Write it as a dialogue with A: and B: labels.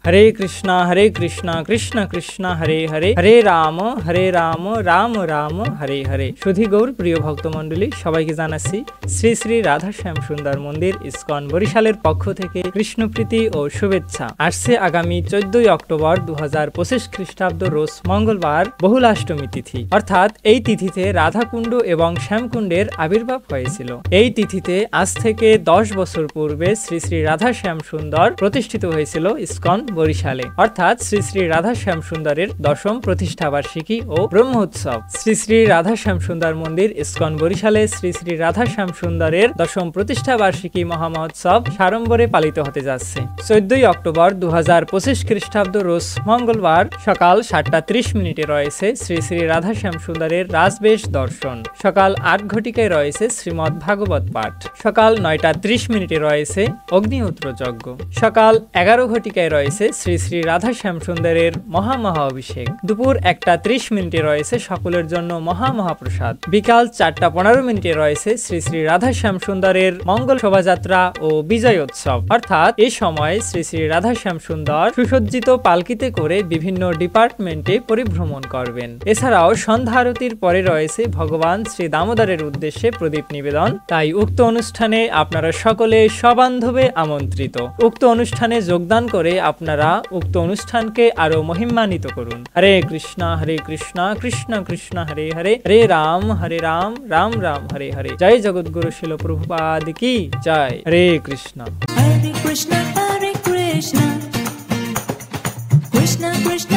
A: হরে কৃষ্ণ কৃষ্ণ কৃষ্ণ হরে হরে হরে রাম রাম রাম হরে হরে। সুধী গৌর প্রিয় ভক্তমণ্ডলী, সবাইকে জানাচ্ছি শ্রী শ্রী রাধা শ্যাম সুন্দর মন্দির ইসকন বরিশালের পক্ষ থেকে কৃষ্ণপ্রীতি ও শুভেচ্ছা। আসছে আগামী 14 অক্টোবর 2025 খ্রিস্টাব্দ রোজ মঙ্গলবার বহুলাষ্টমী তিথি, অর্থাৎ এই তিথিতে রাধাকুণ্ড এবং শ্যামকুণ্ডের আবির্ভাব হয়েছিল। এই তিথিতে আজ থেকে 10 বছর পূর্বে শ্রী শ্রী রাধা শ্যাম সুন্দর প্রতিষ্ঠিত হয়েছিল ইসকন বরিশালে, অর্থাৎ শ্রী শ্রী রাধা শ্যাম সুন্দরের 10ম প্রতিষ্ঠা বার্ষিকী ও ব্রহ্মোৎসব। শ্রী শ্রী রাধা শ্যাম সুন্দর মন্দির ইসকন বরিশালে শ্রী শ্রী রাধা শ্যাম সুন্দরের 10ম প্রতিষ্ঠা বার্ষিকী মহামহোৎসব সাড়ম্বরে পালিত হতে যাচ্ছে। 14 অক্টোবর 2025 খ্রিস্টাব্দ রোজ মঙ্গলবার সকাল 7:30 রয়েছে শ্রী শ্রী রাধা শ্যাম সুন্দরের রাজবেশ দর্শন। সকাল 8 ঘটিকায় রয়েছে শ্রীমদ্ ভাগবত পাঠ। সকাল 9:30 রয়েছে অগ্নিহোত্র যজ্ঞ। সকাল 11 ঘটিকায় রয়েছে শ্রী শ্রী রাধা শ্যাম সুন্দরের মহা অভিষেক। দুপুর 1:30 রয়েছে সকলের জন্য মহাপ্রসাদ। বিকাল 4:15 রয়েছে শ্রী শ্রী রাধা শ্যাম সুন্দরের মঙ্গল শোভাযাত্রা ও বিজয়োৎসব, অর্থাৎ এই সময় শ্রী শ্রী রাধা শ্যাম সুন্দর সুসজ্জিত পালকিতে করে বিভিন্ন ডিপার্টমেন্টে পরিভ্রমণ করবেন। এছাড়াও সন্ধ্যা আরতির পরে রয়েছে ভগবান শ্রী দামোদরের উদ্দেশ্যে প্রদীপ নিবেদন। তাই উক্ত অনুষ্ঠানে আপনারা সকলে সবান্ধবে আমন্ত্রিত। উক্ত অনুষ্ঠানে যোগদান করে আপনারা উক্ত অনুষ্ঠানকে আরো মহিমান্বিত করুন। হরে কৃষ্ণ কৃষ্ণ কৃষ্ণ হরে হরে রাম রাম হরে হরে। জয় জগৎগুরু শিল প্রভুপাদ কি জয়। হরে কৃষ্ণ
B: কৃষ্ণ কৃষ্ণ